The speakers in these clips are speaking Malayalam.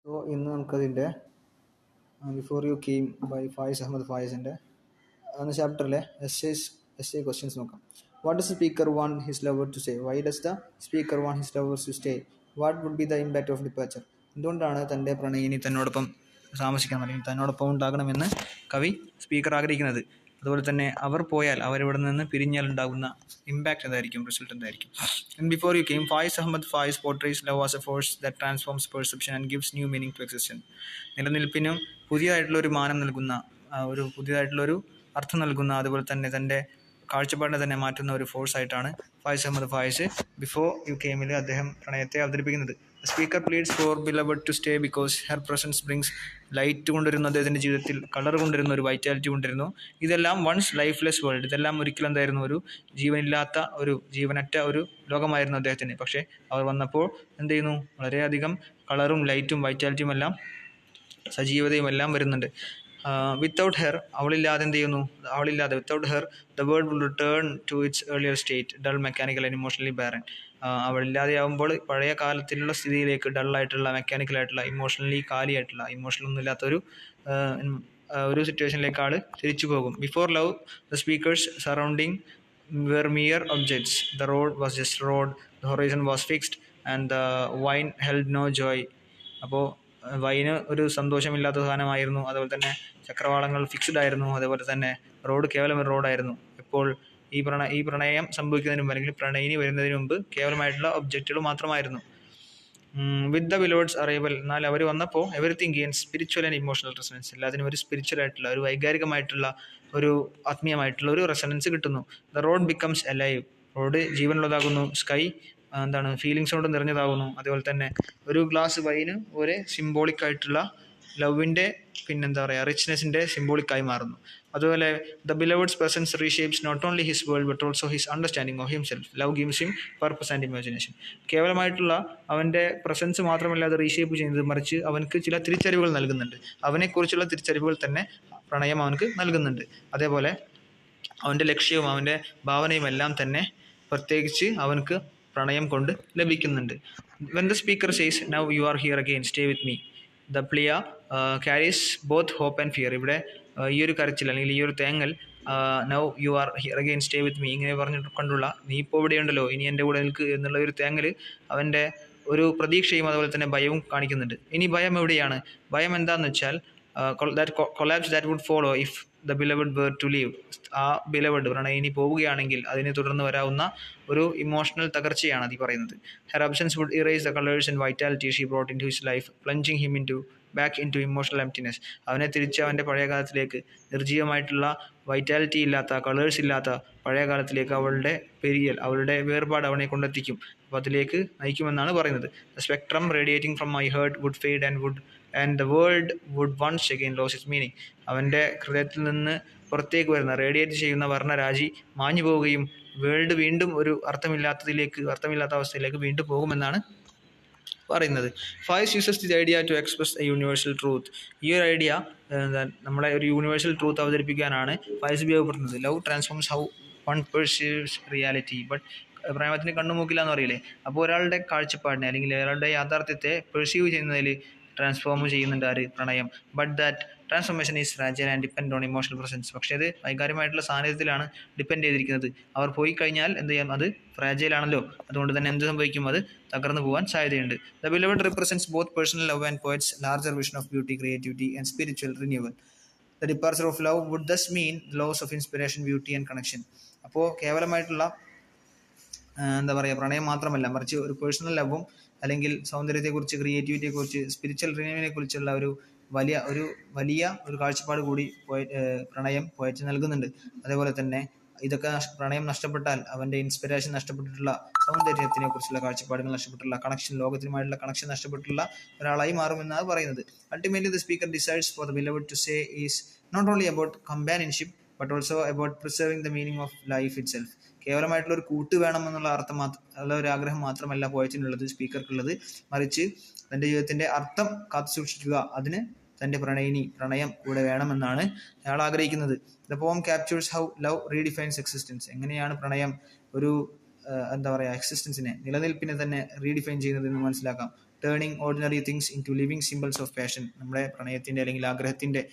സോ ഇന്ന് നമുക്കതിൻ്റെ before you came by Faiz Ahmed ഫായിസിൻ്റെ എന്ന ചാപ്റ്ററിലെ എസ് എ ക്വസ്റ്റ്യൻസ് നോക്കാം. What does speaker want his lover to stay? Why does the speaker want his lovers to stay? What would be the impact of departure? എന്തുകൊണ്ടാണ് തൻ്റെ പ്രണയിനി തന്നോടൊപ്പം താമസിക്കണം അല്ലെങ്കിൽ തന്നോടൊപ്പം ഉണ്ടാകണമെന്ന് കവി സ്പീക്കർ ആഗ്രഹിക്കുന്നത്? അതുപോലെ തന്നെ അവർ പോയാൽ, അവരിവിടെ നിന്ന് പിരിഞ്ഞാൽ ഉണ്ടാകുന്ന ഇമ്പാക്റ്റ് എന്തായിരിക്കും, റിസൾട്ട് എന്തായിരിക്കും? In Before You Came, Faiz Ahmad Faiz portrays love as a force that transforms perception and gives new meaning to existence. നിലനിൽപ്പിനും പുതിയതായിട്ടുള്ള ഒരു മാനം നൽകുന്ന, പുതിയതായിട്ടുള്ളൊരു അർത്ഥം നൽകുന്ന, അതുപോലെ തന്നെ തൻ്റെ കാഴ്ചപ്പാടിനെ തന്നെ മാറ്റുന്ന ഒരു ഫോഴ്സ് ആയിട്ടാണ് ഫായിസ് അഹമ്മദ് ഫായിസ് ബിഫോർ യു കെയിമിൽ അദ്ദേഹം പ്രണയത്തെ അവതരിപ്പിക്കുന്നത്. Speaker pleads for beloved to stay because her presence brings light കൊണ്ടുവരുന്നു, അദ്ദേഹത്തിൻ്റെ ജീവിതത്തിൽ കളർ കൊണ്ടുവരുന്നു, ഒരു വൈറ്റാലിറ്റി കൊണ്ടുവരുന്നു. ഇതെല്ലാം വൺസ് ലൈഫ്ലെസ് വേൾഡ്, ഇതെല്ലാം ഒരിക്കലും എന്തായിരുന്നു, ഒരു ജീവനില്ലാത്ത, ഒരു ജീവനറ്റ ഒരു ലോകമായിരുന്നു അദ്ദേഹത്തിന്. പക്ഷേ അവർ വന്നപ്പോൾ എന്ത് ചെയ്യുന്നു, വളരെയധികം കളറും ലൈറ്റും വൈറ്റാലിറ്റിയും എല്ലാം സജീവതയും എല്ലാം വരുന്നുണ്ട്. വിത്തൗട്ട് ഹെർ, അവളില്ലാതെ എന്ത് ചെയ്യുന്നു, without her the world will return to its earlier state, dull, mechanical and emotionally barren. അവളില്ലാതെയാവുമ്പോൾ പഴയ കാലത്തിലുള്ള സ്ഥിതിയിലേക്ക്, ഡള്ളായിട്ടുള്ള, മെക്കാനിക്കലായിട്ടുള്ള, ഇമോഷണലി കാലിയായിട്ടുള്ള, ഇമോഷണലൊന്നും ഇല്ലാത്തൊരു സിറ്റുവേഷനിലേക്ക് ആൾ തിരിച്ചു പോകും. Before love the speaker's surrounding were mere objects. The road was just a road, the horizon was fixed, and the wine held no joy. അപ്പോൾ വൈന് ഒരു സന്തോഷമില്ലാത്ത സാധനമായിരുന്നു, അതുപോലെ തന്നെ ചക്രവാളങ്ങൾ ഫിക്സ്ഡ് ആയിരുന്നു, അതുപോലെ തന്നെ റോഡ് കേവലം ഒരു റോഡായിരുന്നു. ഇപ്പോൾ ഈ പ്രണയം സംഭവിക്കുന്നതിന് മുമ്പ്, അല്ലെങ്കിൽ പ്രണയിനി വരുന്നതിന് മുമ്പ് കേവലമായിട്ടുള്ള ഒബ്ജക്റ്റുകൾ മാത്രമായിരുന്നു. വിത്ത് ദ ബിലോഡ്സ് അറൈവൽ, എന്നാൽ അവർ വന്നപ്പോൾ everything gains spiritual and emotional resonance, എല്ലാത്തിനും ഒരു സ്പിരിച്വൽ ആയിട്ടുള്ള, ഒരു വൈകാരികമായിട്ടുള്ള, ഒരു ആത്മീയമായിട്ടുള്ള ഒരു റെസണൻസ് കിട്ടുന്നു. The road becomes alive, road ജീവനുള്ളതാകുന്നു. സ്കൈ ഫീലിങ്സ് കൊണ്ട് നിറഞ്ഞതാകുന്നു. അതുപോലെ തന്നെ ഒരു ഗ്ലാസ് വൈന് ഒരു സിംബോളിക് ആയിട്ടുള്ള ലവിൻ്റെ, റിച്ച്നെസ്സിൻ്റെ സിംബോളിക്കായി മാറുന്നു. അതുപോലെ the beloved's presence reshapes not only his world but also his understanding of himself. Love gives him purpose and imagination. കേവലമായിട്ടുള്ള അവൻ്റെ പ്രസൻസ് മാത്രമല്ല അത് റീഷേപ്പ് ചെയ്യുന്നത്, മറിച്ച് അവനക്ക് ചില തിരിച്ചറിവുകൾ നൽകുന്നുണ്ട്. അവനെക്കുറിച്ചുള്ള തിരിച്ചറിവുകൾ തന്നെ പ്രണയം അവനക്ക് നൽകുന്നുണ്ട്. അതേപോലെ അവൻ്റെ ലക്ഷ്യവും അവൻ്റെ ഭാവനയും എല്ലാം തന്നെ പ്രത്യേകിച്ച് അവനക്ക് പ്രണയം കൊണ്ട് ലഭിക്കുന്നുണ്ട്. When the speaker says now you are here again stay with me, the plea carries both hope and fear. ഇവിടെ ഈ ഒരു കരച്ചിൽ, അല്ലെങ്കിൽ ഈ ഒരു തേങ്ങൽ, now you are here again stay with me, ഇങ്ങനെ പറഞ്ഞുകൊണ്ടുള്ള, നീ ഇപ്പോൾ ഇവിടെയുണ്ടല്ലോ, ഇനി എൻ്റെ കൂടെ നിൽക്ക് എന്നുള്ള ഒരു തേങ്ങൽ അവൻ്റെ ഒരു പ്രതീക്ഷയും അതുപോലെ തന്നെ ഭയവും കാണിക്കുന്നുണ്ട്. ഇനി ഭയം എവിടെയാണ്? ഭയം എന്താണെന്ന് വെച്ചാൽ collapse that would follow if the beloved were to leave. ആ ബിലവഡ് പ്രണയിനി പോവുകയാണെങ്കിൽ അതിനെ തുടർന്ന് വരാവുന്ന ഒരു ഇമോഷണൽ തകർച്ചയാണ് അത് പറയുന്നത്. Her absence would erase the colours and vitality she brought into his life, plunging him back into emotional emptiness. അവനെ തിരിച്ച് അവൻ്റെ പഴയ കാലത്തിലേക്ക്, നിർജ്ജീവമായിട്ടുള്ള, വൈറ്റാലിറ്റി ഇല്ലാത്ത, കളേഴ്സ് ഇല്ലാത്ത പഴയ കാലത്തിലേക്ക് അവളുടെ പെരിയൽ, അവളുടെ വേർപാട് അവനെ കൊണ്ടെത്തിക്കും. അപ്പോൾ അതിലേക്ക് നയിക്കുമെന്നാണ് പറയുന്നത്. The spectrum radiating from my heart would fade and the world would once again lose its meaning. അവൻ്റെ ഹൃദയത്തിൽ നിന്ന് പുറത്തേക്ക് വരുന്ന, റേഡിയേറ്റ് ചെയ്യുന്ന വർണ്ണരാജി മാഞ്ഞു പോവുകയും വേൾഡ് വീണ്ടും ഒരു അർത്ഥമില്ലാത്ത അവസ്ഥയിലേക്ക് വീണ്ടും പോകുമെന്നാണ് പറയുന്നത്. Faiz uses the idea to express a universal truth. ഈ ഒരു ഐഡിയ നമ്മളെ ഒരു യൂണിവേഴ്സൽ ട്രൂത്ത് അവതരിപ്പിക്കാനാണ് ഫായിസ് ഉപയോഗപ്പെടുന്നത്. Love transforms how one perceives reality, but പ്രേമത്തിന് കണ്ണുമൂക്കില്ല എന്ന് പറയില്ലേ. അപ്പോൾ ഒരാളുടെ കാഴ്ചപ്പാടിനെ, അല്ലെങ്കിൽ ഒരാളുടെ യാഥാർത്ഥ്യത്തെ പെർസീവ് ചെയ്യുന്നതിൽ ട്രാൻസ്ഫോം ചെയ്യുന്നുണ്ട് ആര്? പ്രണയം. But that transformation is fragile and depend on emotional presence. പക്ഷേ അത് വൈകാര്യമായിട്ടുള്ള സാന്നിധ്യത്തിലാണ് ഡിപ്പെൻഡ് ചെയ്തിരിക്കുന്നത്. അവർ പോയി കഴിഞ്ഞാൽ എന്ത് ചെയ്യാം, അത് ഫ്രാജൈലാണല്ലോ. അതുകൊണ്ട് തന്നെ എന്ത് സംഭവിക്കും, അത് തകർന്നു പോകാൻ സാധ്യതയുണ്ട്. The beloved represents both personal love and poet's larger vision of beauty, creativity and spiritual renewal. The departure of love would thus mean loss of inspiration, beauty and connection. അപ്പോൾ കേവലമായിട്ടുള്ള പ്രണയം മാത്രമല്ല, മറിച്ച് ഒരു പേഴ്സണൽ ലവും, അല്ലെങ്കിൽ സൗന്ദര്യത്തെക്കുറിച്ച്, ക്രിയേറ്റിവിറ്റിയെക്കുറിച്ച്, സ്പിരിച്വൽ റിന്യൂവിനെ കുറിച്ചുള്ള ഒരു വലിയ ഒരു കാഴ്ചപ്പാട് കൂടി പ്രണയം പോയറ്റ് നൽകുന്നുണ്ട്. അതേപോലെ തന്നെ ഇതൊക്കെ പ്രണയം നഷ്ടപ്പെട്ടാൽ അവൻ്റെ ഇൻസ്പിറേഷൻ നഷ്ടപ്പെട്ടിട്ടുള്ള, സൗന്ദര്യത്തിനെ കുറിച്ചുള്ള കാഴ്ചപ്പാടുകൾ നഷ്ടപ്പെട്ടുള്ള, കണക്ഷൻ, ലോകത്തിനുമായിട്ടുള്ള കണക്ഷൻ നഷ്ടപ്പെട്ടുള്ള ഒരാളായി മാറുമെന്നാണ് പറയുന്നത്. Ultimately the speaker decides for the beloved to say is not only about companionship but also about preserving the meaning of life itself. കേവലമായിട്ടുള്ള ഒരു കൂട്ട് വേണമെന്നുള്ള ഒരു ആഗ്രഹം മാത്രമല്ല പോയറ്റിനുള്ളത്, സ്പീക്കർക്കുള്ളത്, മറിച്ച് തൻ്റെ ജീവിതത്തിൻ്റെ അർത്ഥം കാത്തു സൂക്ഷിക്കുക, അതിന് തൻ്റെ പ്രണയം കൂടെ വേണമെന്നാണ് അയാൾ ആഗ്രഹിക്കുന്നത്. The poem captures how love redefines existence. എങ്ങനെയാണ് പ്രണയം ഒരു എക്സിസ്റ്റൻസിനെ, നിലനിൽപ്പിനെ തന്നെ റീഡിഫൈൻ ചെയ്യുന്നത് എന്ന് മനസ്സിലാക്കാം. Turning ordinary things into living symbols of passion. നമ്മുടെ പ്രണയത്തിൻ്റെ അല്ലെങ്കിൽ ആഗ്രഹത്തിൻ്റെ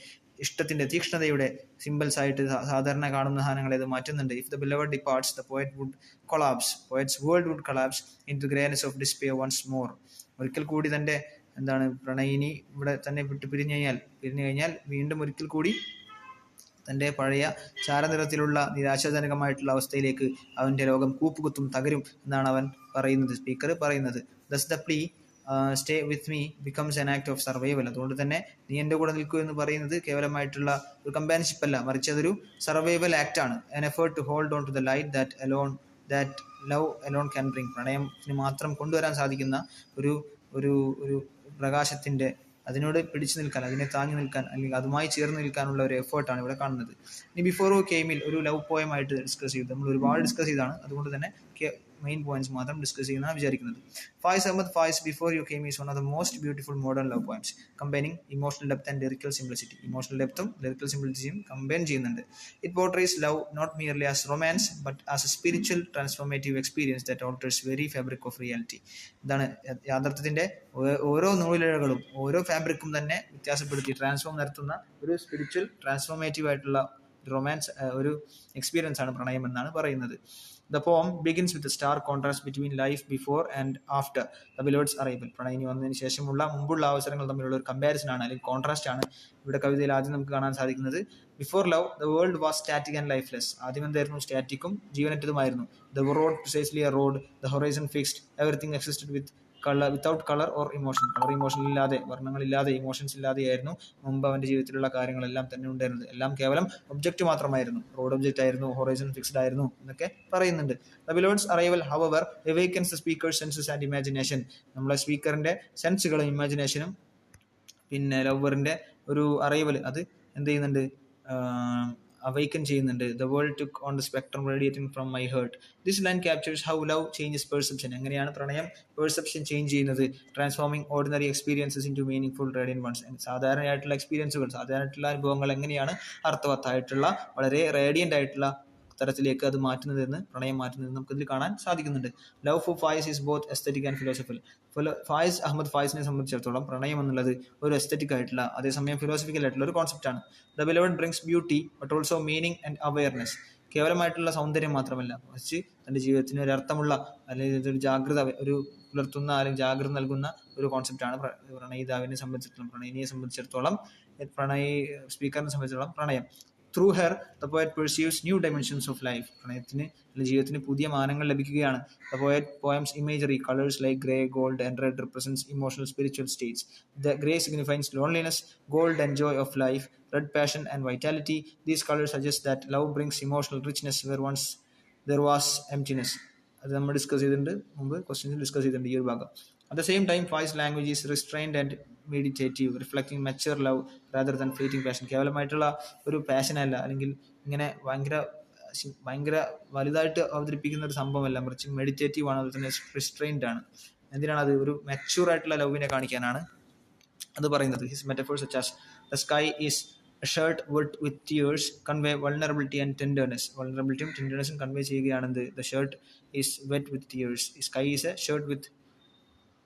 ഇഷ്ടത്തിൻ്റെ തീക്ഷ്ണതയുടെ സിമ്പിൾസ് ആയിട്ട് സാധാരണ കാണുന്ന സാധനങ്ങളെ ഇത് മാറ്റുന്നുണ്ട്. If the beloved departs the poet would collapse, poet's world would collapse into greyness of despair once more. ഒരിക്കൽ കൂടി തൻ്റെ പ്രണയിനി ഇവിടെ തന്നെ വിട്ട് പിരിഞ്ഞു കഴിഞ്ഞാൽ വീണ്ടും ഒരിക്കൽ കൂടി തൻ്റെ പഴയ ചാരനിറത്തിലുള്ള നിരാശാജനകമായിട്ടുള്ള അവസ്ഥയിലേക്ക് അവൻ്റെ ലോകം കൂപ്പുകുത്തും, തകരും എന്നാണ് അവൻ പറയുന്നത്, സ്പീക്കർ പറയുന്നത്. Thus the plea stay with me becomes an act of survival. അതുകൊണ്ട് തന്നെ നീ എൻ്റെ കൂടെ നിൽക്കൂ എന്ന് പറയുന്നത് കേവലമായിട്ടുള്ള ഒരു കമ്പാനിഷിപ്പ് അല്ല, മറിച്ച് അതൊരു സർവൈവൽ ആക്ട് ആണ്. An effort to hold on to the light that love alone can bring. പ്രണയത്തിന് മാത്രം കൊണ്ടുവരാൻ സാധിക്കുന്ന ഒരു ഒരു ഒരു പ്രകാശത്തിൻ്റെ, അതിനോട് പിടിച്ചു നിൽക്കാൻ, അതിനെ താങ്ങി നിൽക്കാൻ, അല്ലെങ്കിൽ അതുമായി ചേർന്ന് നിൽക്കാനുള്ള ഒരു എഫേർട്ടാണ് ഇവിടെ കാണുന്നത്. ഇനി ബിഫോർ കെയിമിൽ ഒരു ലവ് പോയമായിട്ട് ഡിസ്കസ് ചെയ്തു, നമ്മൾ ഒരുപാട് ഡിസ്കസ് ചെയ്താണ്, അതുകൊണ്ട് തന്നെ മെയിൻ പോയിന്റ്സ് മാത്രം ഡിസ്കസ് ചെയ്യുന്നതാണ് വിചാരിക്കുന്നത്. Faiz Ahmed Faiz before you came is one of the most beautiful modern love poems combining emotional depth and lyrical simplicity. Emotional ഡെപ്തും ലിറിക്കൽ സിംപ്ലിസിറ്റിയും കമ്പൈൻ ചെയ്യുന്നുണ്ട്. It portrays love not merely as romance but as a spiritual transformative experience that alters very fabric of reality. ഇതാണ് യാഥാർത്ഥ്യത്തിൻ്റെ ഓരോ നൂലിഴകളും ഓരോ ഫാബ്രിക്കും തന്നെ വ്യത്യാസപ്പെടുത്തി ട്രാൻസ്ഫോം നടത്തുന്ന ഒരു സ്പിരിച്വൽ ട്രാൻസ്ഫോർമേറ്റീവ് ആയിട്ടുള്ള റൊമാൻസ് ഒരു എക്സ്പീരിയൻസ് ആണ് പ്രണയം എന്നാണ് പറയുന്നത്. The poem begins with a stark contrast between life before and after the beloved's arrival. പ്രണയിനി വന്നതിന് ശേഷമുള്ള മുമ്പുള്ള അവസരങ്ങൾ തമ്മിലുള്ള ഒരു കമ്പാരിസൺ ആണ്, അല്ലെങ്കിൽ കോൺട്രാസ്റ്റ് ആണ് ഇവിടെ കവിതയിൽ ആദ്യം നമുക്ക് കാണാൻ സാധിക്കുന്നത്. Before love the world was static and lifeless. ആദ്യം എന്തായിരുന്നു? സ്റ്റാറ്റിക്കും ജീവനറ്റതുമായിരുന്നു. The road precisely a road, the horizon fixed, everything existed without colour or emotion. Colour emotion ഇല്ലാതെ, വർണ്ണങ്ങളില്ലാതെ, ഇമോഷൻസ് ഇല്ലാതെയായിരുന്നു മുമ്പ് അവൻ്റെ ജീവിതത്തിലുള്ള കാര്യങ്ങളെല്ലാം തന്നെ ഉണ്ടായിരുന്നത്. എല്ലാം കേവലം ഒബ്ജക്റ്റ് മാത്രമായിരുന്നു. റോഡ് ഒബ്ജക്റ്റ് ആയിരുന്നു, ഹൊറൈസൺ ഫിക്സ്ഡ് ആയിരുന്നു എന്നൊക്കെ പറയുന്നുണ്ട്. The beloved's arrival hour awakens the speaker's senses and imagination. നമ്മളെ സ്പീക്കറിന്റെ സെൻസുകളും ഇമാജിനേഷനും പിന്നെ ലവറിന്റെ ഒരു അറൈവൽ അത് എന്ത് ചെയ്യുന്നുണ്ട്? അവൈക്കൻ ചെയ്യുന്നുണ്ട്. The world took on the spectrum radiating from my heart. This line captures how love changes perception. എങ്ങനെയാണ് പ്രണയം പെർസെപ്ഷൻ ചേഞ്ച് ചെയ്യുന്നത്? Transforming ordinary experiences into meaningful radiant ones. സാധാരണയായിട്ടുള്ള എക്സ്പീരിയൻസുകൾ, സാധാരണയായിട്ടുള്ള അനുഭവങ്ങൾ എങ്ങനെയാണ് അർത്ഥവത്തായിട്ടുള്ള, വളരെ റേഡിയൻ്റ് ആയിട്ടുള്ള തരത്തിലേക്ക് അത് മാറ്റുന്നതെന്ന്, പ്രണയം മാറ്റുന്നതെന്ന് നമുക്കിതിൽ കാണാൻ സാധിക്കുന്നുണ്ട്. Love for Faiz is both aesthetic and philosophical. Faiz Ahmed ഫായിസിനെ സംബന്ധിച്ചിടത്തോളം പ്രണയം എന്നുള്ളത് ഒരു എസ്തെറ്റിക് ആയിട്ടുള്ള, അതേസമയം ഫിലോസഫിക്കൽ ആയിട്ടുള്ള ഒരു കോൺസെപ്റ്റാണ്. The beloved brings beauty but also meaning and awareness. കേവലമായിട്ടുള്ള സൗന്ദര്യം മാത്രമല്ല, മറിച്ച് തൻ്റെ ജീവിതത്തിന് ഒരു അർത്ഥമുള്ള, അല്ലെങ്കിൽ ഒരു ജാഗ്രത ഒരു പുലർത്തുന്ന, അല്ലെങ്കിൽ ജാഗ്രത നൽകുന്ന ഒരു കോൺസെപ്റ്റാണ് പ്രണയിതാവിനെ സംബന്ധിച്ചിടത്തോളം, പ്രണയിനിയെ സംബന്ധിച്ചിടത്തോളം, സ്പീക്കറിനെ സംബന്ധിച്ചിടത്തോളം പ്രണയം. Through her, the poet perceives new dimensions of life. പ്രണയത്തിന് ജീവിതത്തിന് പുതിയ മാനങ്ങൾ ലഭിക്കുകയാണ്. The poem's imagery, colors like grey, gold and red represents emotional spiritual states. The grey signifies loneliness, gold and joy of life, red passion and vitality. These colors suggest that love brings emotional richness where once there was emptiness. അത് നമ്മൾ ഡിസ്കസ് ചെയ്തിട്ടുണ്ട്, മുമ്പ് ക്വസ്റ്റ്യൻസിൽ ഡിസ്കസ് ചെയ്തിട്ടുണ്ട് ഈ ഒരു ഭാഗം. At the same time, Fai's language is restrained and meditative, reflecting mature love rather than fleeting passion. കേവലമായിട്ടുള്ള ഒരു പാഷനല്ല, അല്ലെങ്കിൽ ഇങ്ങനെ ഭയങ്കര വലുതായിട്ട് അവതരിപ്പിക്കുന്ന ഒരു സംഭവമല്ല, മറിച്ച് മെഡിറ്റേറ്റീവ് ആണ്, അതുപോലെ തന്നെ റിസ്ട്രെയിൻഡ് ആണ്. എന്തിനാണ്? അത് ഒരു മെച്യൂർ ആയിട്ടുള്ള ലവിനെ കാണിക്കാനാണ് അത് പറയുന്നത്. His metaphors such as the sky is a shirt wet with tears convey vulnerability and tenderness. vulnerabilityയും ടെൻഡർനെസ്സും കൺവേ ചെയ്യുകയാണെന്ത്? the shirt is wet with tears. sky is a shirt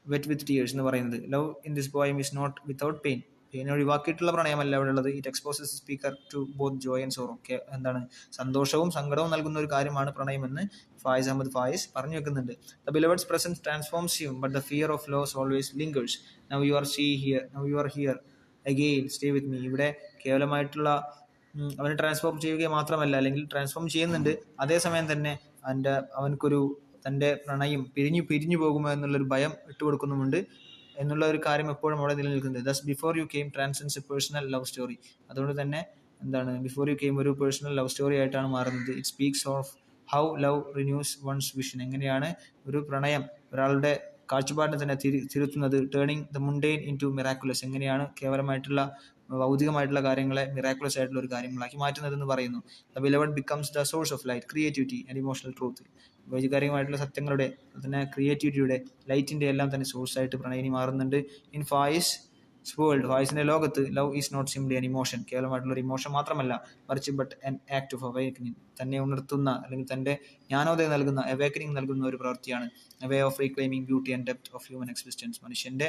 wet with tears എന്ന് പറയുന്നത്. Love in this poem is not without pain. Pain ഒഴിവാക്കിയിട്ടുള്ള പ്രണയമല്ല അവിടെ ഉള്ളത്. It exposes speaker to both joy and sorrow. എന്താണ്? സന്തോഷവും സങ്കടവും നൽകുന്ന ഒരു കാര്യമാണ് പ്രണയമെന്ന് ഫായിസ് അഹമ്മദ് ഫായിസ് പറഞ്ഞു വെക്കുന്നുണ്ട്. The beloved's presence transforms you but the fear of loss always lingers. Now you are here again stay with me. ഇവിടെ കേവലമായിട്ടുള്ള അവനെ ട്രാൻസ്ഫോം ചെയ്യുക മാത്രമല്ല, അല്ലെങ്കിൽ ട്രാൻസ്ഫോം ചെയ്യുന്നുണ്ട്, അതേസമയം തന്നെ അവനക്കൊരു തൻ്റെ പ്രണയം പിരിഞ്ഞു പോകുമോ എന്നുള്ളൊരു ഭയം ഇട്ടുകൊടുക്കുന്നുമുണ്ട് എന്നുള്ള ഒരു കാര്യം എപ്പോഴും അവിടെ നിലനിൽക്കുന്നത്. Thus before you came transcends a personal love story. അതുകൊണ്ട് തന്നെ ബിഫോർ യു കെയിം ഒരു പേഴ്സണൽ ലവ് സ്റ്റോറി ആയിട്ടാണ് മാറുന്നത്. It speaks of how love renews one's vision. എങ്ങനെയാണ് ഒരു പ്രണയം ഒരാളുടെ കാഴ്ചപ്പാടിനെ തന്നെ തിരുത്തുന്നത്. Turning the mundane into miraculous. എങ്ങനെയാണ് കേവലമായിട്ടുള്ള ഭൗതികമായിട്ടുള്ള കാര്യങ്ങളെ മിറാക്കുലസ് ആയിട്ടുള്ള ഒരു കാര്യങ്ങളാക്കി മാറ്റുന്നതെന്ന് പറയുന്നു. The beloved becomes the source of light, creativity and emotional truth. വൈകാരികമായിട്ടുള്ള സത്യങ്ങളുടെ, അതിനെ ക്രിയേറ്റിവിറ്റിയുടെ, ലൈറ്റിൻ്റെ എല്ലാം തന്നെ സോഴ്സായിട്ട് പ്രണയിനി മാറുന്നുണ്ട്. ഇൻ ഫായിസ് വേൾഡ്, വോയിസിൻ്റെ ലോകത്ത് love is not simply an emotion, കേവലമായിട്ടുള്ള ഒരു ഇമോഷൻ മാത്രമല്ല, മറിച്ച് but an act of awakening, തന്നെ ഉണർത്തുന്ന അല്ലെങ്കിൽ തൻ്റെ ജ്ഞാനോദയം നൽകുന്ന, അവേക്കനിങ് നൽകുന്ന ഒരു പ്രവൃത്തിയാണ്. A way of reclaiming beauty and depth of human existence, മനുഷ്യൻ്റെ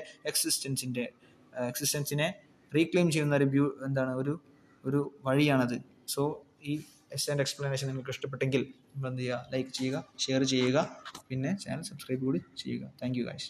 എക്സിസ്റ്റൻസിനെ റീക്ലെയിം ചെയ്യുന്ന ഒരു എന്താണ് ഒരു വഴിയാണത്. സോ ഈ എസ് ആൻഡ് എക്സ്പ്ലനേഷൻ നിങ്ങൾക്ക് ഇഷ്ടപ്പെട്ടെങ്കിൽ നിങ്ങൾ എന്ത് ചെയ്യുക, ലൈക്ക് ചെയ്യുക, ഷെയർ ചെയ്യുക, പിന്നെ ചാനൽ സബ്സ്ക്രൈബ് കൂടി ചെയ്യുക. Thank you guys.